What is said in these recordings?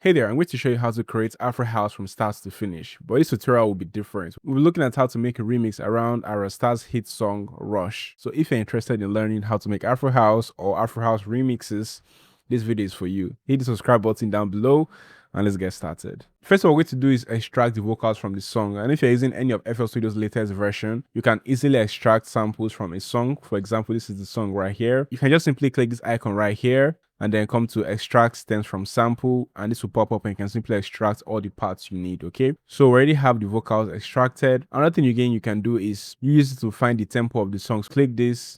Hey there, I'm going to show you how to create Afro House from start to finish, but this tutorial will be different. We'll be looking at how to make a remix around Ayra Starr's hit song Rush. So if you're interested in learning how to make Afro House or Afro House remixes, this video is for you. Hit the subscribe button down below and let's get started. First, what we're going to do is extract the vocals from the song. And if you're using any of FL Studio's latest version, you can easily extract samples from a song. For example, this is the song right here. You can just simply click this icon right here and then come to extract stems from sample, and this will pop up and you can simply extract all the parts you need. Okay, so we already have the vocals extracted. Another thing you can do is use it to find the tempo of the songs. Click this,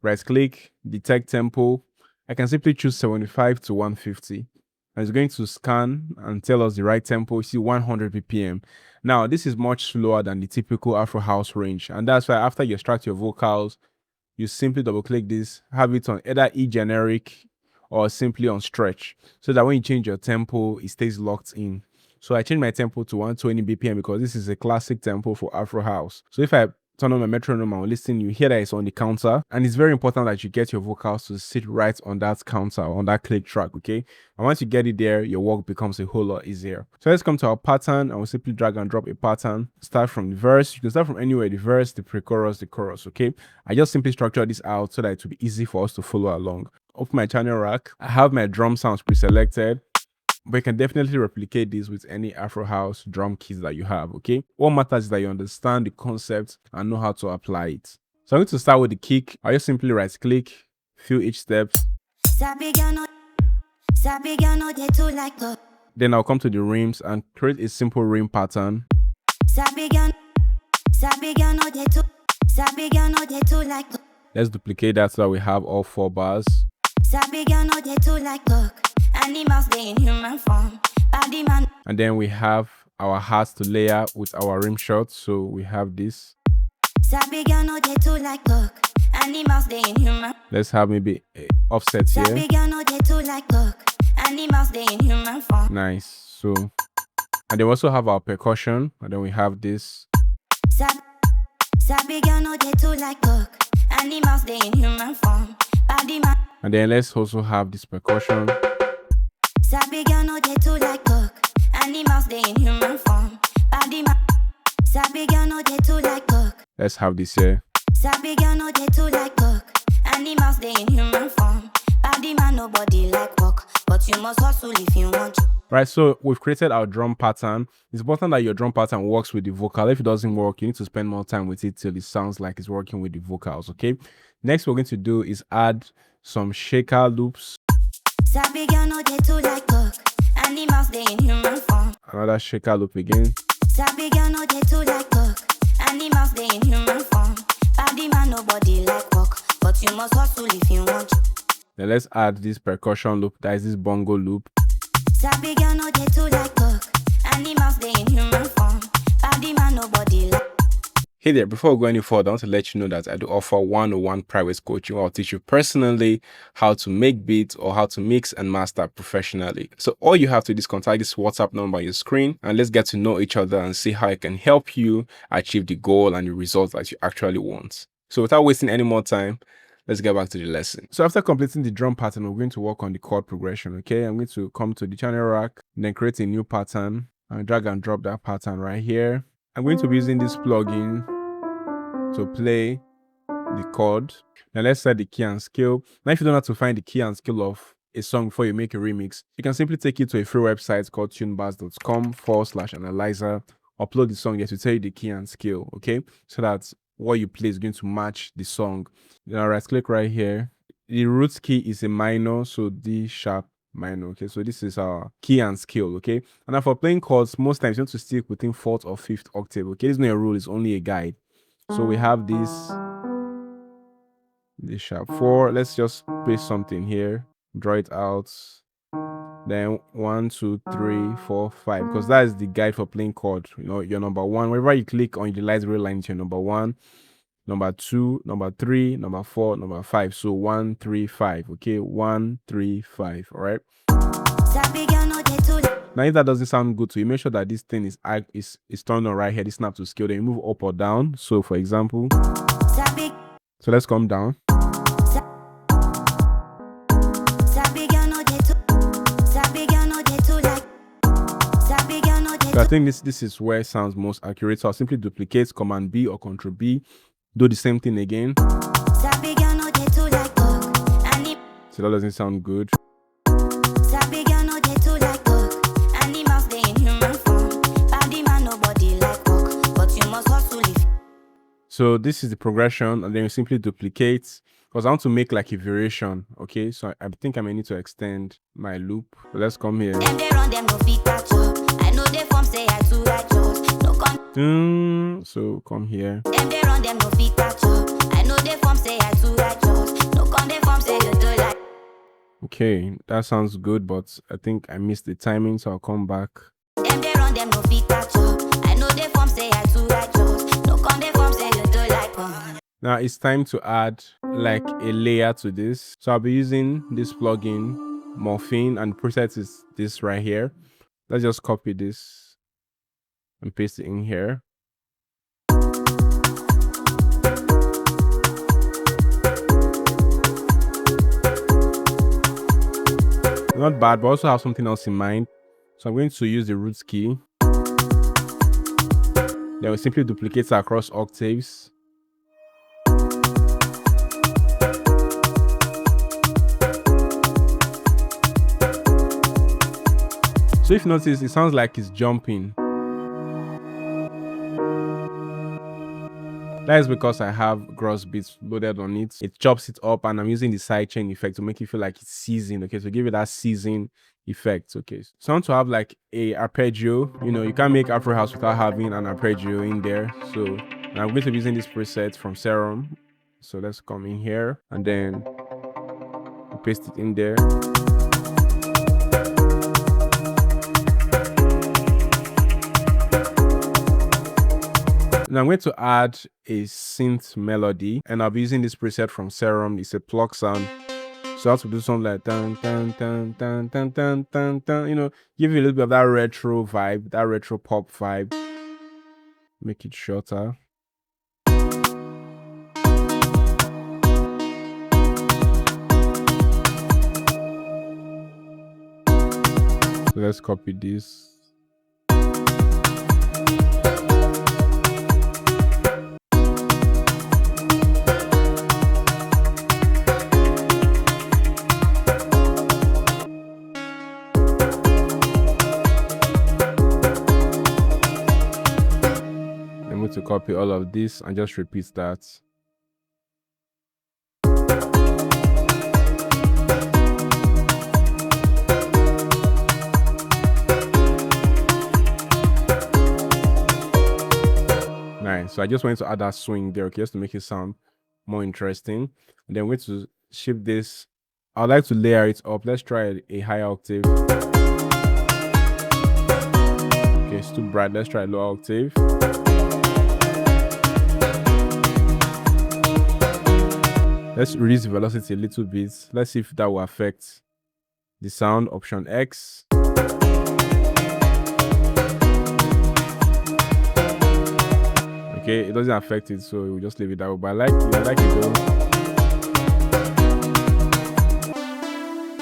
right click, detect tempo. I can simply choose 75 to 150 and it's going to scan and tell us the right tempo. You see 100 BPM. Now this is much slower than the typical Afro house range, and that's why after you extract your vocals, you simply double click this, have it on either E generic or simply on stretch, so that when you change your tempo, it stays locked in. So I changed my tempo to 120 BPM because this is a classic tempo for Afro house. So if I turn on my metronome and listen, you hear that it's on the counter, and it's very important that you get your vocals to sit right on that counter, on that click track. Okay, and once you get it there, your work becomes a whole lot easier. So let's come to our pattern, and we'll simply drag and drop a pattern. Start from the verse. You can start from anywhere: the verse, the pre-chorus, the chorus. Okay, I just simply structure this out so that it will be easy for us to follow along. Open my channel rack. I have my drum sounds pre-selected, but you can definitely replicate this with any Afro house drum kits that you have. Okay, what matters is that you understand the concept and know how to apply it. So I'm going to start with the kick. I just simply right click, fill each step. Then I'll come to the rims and create a simple rim pattern. Let's duplicate that so that we have all 4 bars. And then we have our hearts to layer with our rim shot. So we have this. Let's have maybe a offset here. Nice. So, and then we also have our percussion, and then we have this. And then let's also have this percussion. Let's have this here. Right, so we've created our drum pattern. It's important that your drum pattern works with the vocal. If it doesn't work, you need to spend more time with it till it sounds like it's working with the vocals. Okay, next we're going to do is add some shaker loops. Another shaker loop again. Then let's add this percussion loop, that is this bongo loop. Hey there, before we go any further, I want to let you know that I do offer one-on-one private coaching where I'll teach you personally how to make beats or how to mix and master professionally. So all you have to do is contact this WhatsApp number on your screen and let's get to know each other and see how I can help you achieve the goal and the results that you actually want. So without wasting any more time, let's get back to the lesson. So after completing the drum pattern, we're going to work on the chord progression. Okay, I'm going to come to the channel rack, then create a new pattern and drag and drop that pattern right here. I'm going to be using this plugin to play the chord. Now let's set the key and scale. Now if you don't know how to find the key and scale of a song before you make a remix, you can simply take it to a free website called tunebars.com/analyzer. Upload the song there to tell you the key and scale. Okay, so that what you play is going to match the song. Then I'll right click right here. The root key is a minor, so D sharp minor. Okay, so this is our key and scale. Okay, and now for playing chords, most times you want to stick within 4th or 5th octave. Okay, this is not a rule, it's only a guide. So we have this sharp 4. Let's just paste something here, draw it out. Then 1, 2, 3, 4, 5, because that is the guide for playing chord. You know, your number 1. Whenever you click on the light gray line, it's your number 1, number 2, number 3, number 4, number 5. So 1, 3, 5. Okay, 1, 3, 5. All right. Now, if that doesn't sound good to you, make sure that this thing is turned on right here, this snap to scale. Then you move up or down. So, for example, so let's come down. So I think this is where it sounds most accurate. So I'll simply duplicate Command B or Control B, do the same thing again. So that doesn't sound good. So this is the progression, and then you simply duplicate, because I want to make like a variation. Okay, so I think I may need to extend my loop. So let's come here. So come here. Okay, that sounds good, but I think I missed the timing, so I'll come back. Now it's time to add like a layer to this. So I'll be using this plugin, Morphine, and the preset is this right here. Let's just copy this and paste it in here. Not bad, but also have something else in mind. So I'm going to use the roots key. Then we simply duplicate it across octaves. So if you notice, it sounds like it's jumping. That is because I have gross beats loaded on it. It chops it up, and I'm using the sidechain effect to make it feel like it's seasoned. Okay, so give it that season effect. Okay, so I want to have like a arpeggio. You know, you can't make Afro house without having an arpeggio in there. So I'm going to be using this preset from Serum. So let's come in here and then paste it in there. Now I'm going to add a synth melody, and I'll be using this preset from Serum. It's a plug sound. So I have to do something like dun dun dun dun dun dun dun dun. You know, give you a little bit of that retro vibe, that retro pop vibe. Make it shorter. So let's copy this. To copy all of this and just repeat that. Nice. So I just wanted to add that swing there, okay, just to make it sound more interesting. And then we're going to shift this. I'd like to layer it up. Let's try a higher octave. Okay, it's too bright. Let's try a lower octave. Let's reduce the velocity a little bit. Let's see if that will affect the sound. Option X. Okay, it doesn't affect it, so we'll just leave it that way. But I like it though.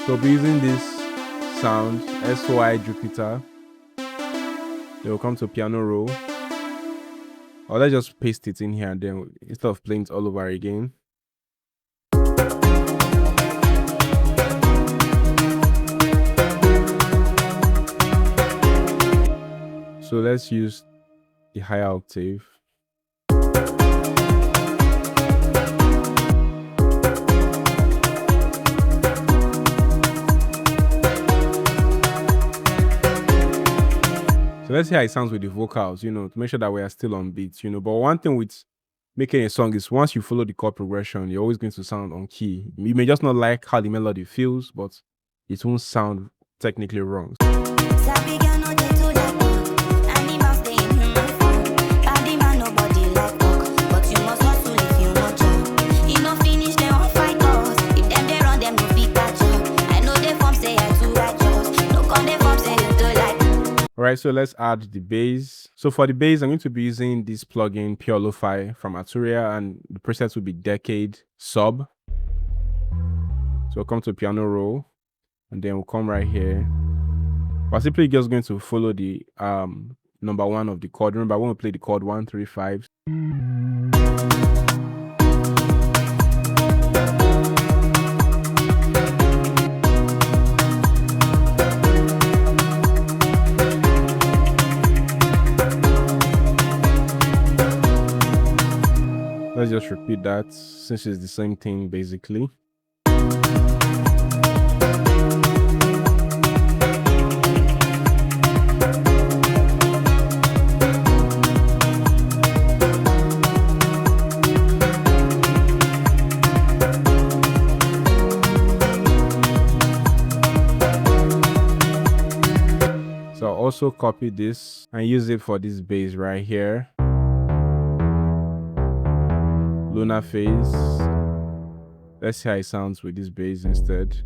So I'll be using this sound, SY Jupiter. Then we'll come to piano roll. Or let's just paste it in here, and then instead of playing it all over again. So let's use the higher octave. So let's see how it sounds with the vocals, you know, to make sure that we are still on beat, you know. But one thing with making a song is once you follow the chord progression, you're always going to sound on key. You may just not like how the melody feels, but it won't sound technically wrong. Alright, so let's add the bass. So for the bass, I'm going to be using this plugin, Pure Lo-Fi from Arturia, and the preset will be Decade Sub. So we'll come to piano roll, and then we'll come right here. We're simply just going to follow the number 1 of the chord. Remember when we play the chord 1, 3, 5. Let's just repeat that since it's the same thing basically. So I'll also copy this and use it for this bass right here. Lunar phase. Let's see how it sounds with this bass instead.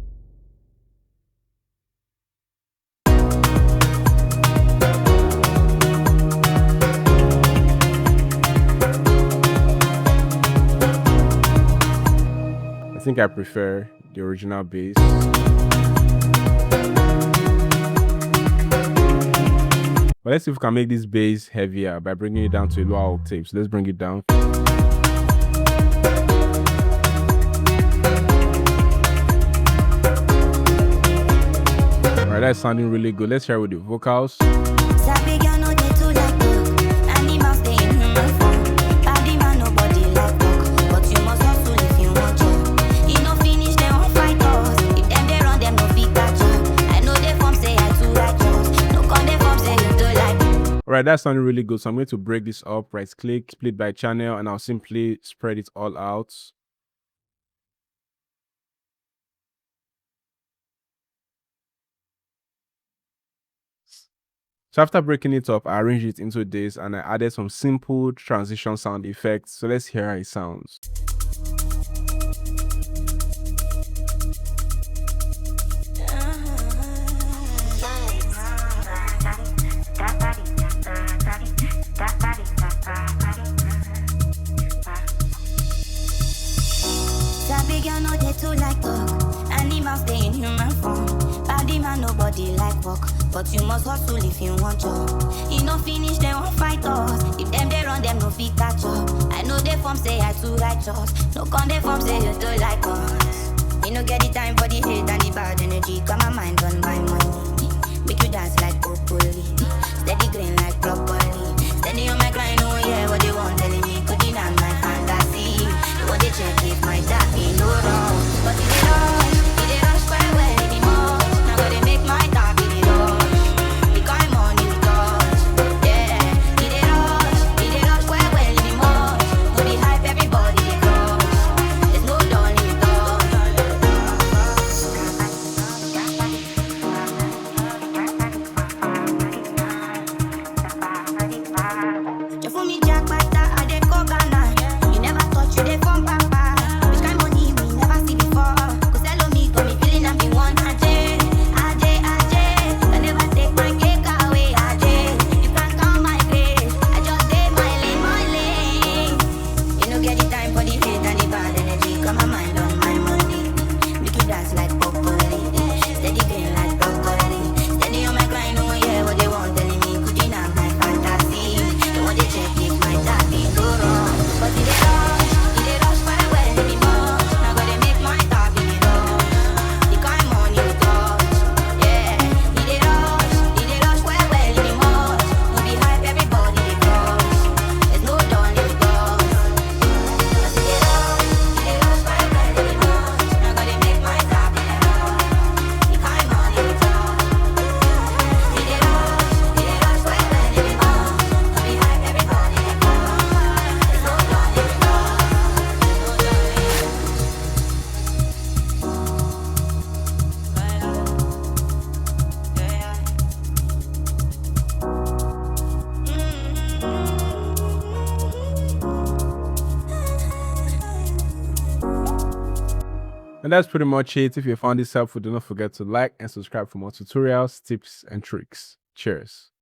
I think I prefer the original bass. But let's see if we can make this bass heavier by bringing it down to a lower octave. So let's bring it down. Alright, that's sounding really good. Let's hear it with the vocals. Alright, that's sounding really good. So I'm going to break this up, right click, split by channel, and I'll simply spread it all out. So after breaking it up, I arranged it into this and I added some simple transition sound effects. So let's hear how it sounds. Nobody like work, but you must hustle if you want job. You no finish, they won't fight us. If them they run, them no fit catch up. I know they form say I too righteous. No con they form say you too like us. You no get the time for the hate and the bad energy. Got my mind on my money. Make you dance like broccoli. Steady green like broccoli. Steady on my grind, oh yeah, what they want telling me. Could deny my fantasy. They want to check if my dad ain't no wrong. But if they rush quite well anymore. They make my top in it all. The kind money we touch. Yeah, need it rush well anymore. No be hype, everybody they crush. There's no done in it all. Just for me, Jack Pasta, I dey Kokana. You never touch, you dey from Papa. Which kind money we never see before. Cause hello me, got me feeling I'm the one. And that's pretty much it. If you found this helpful, do not forget to like and subscribe for more tutorials, tips, and tricks. Cheers.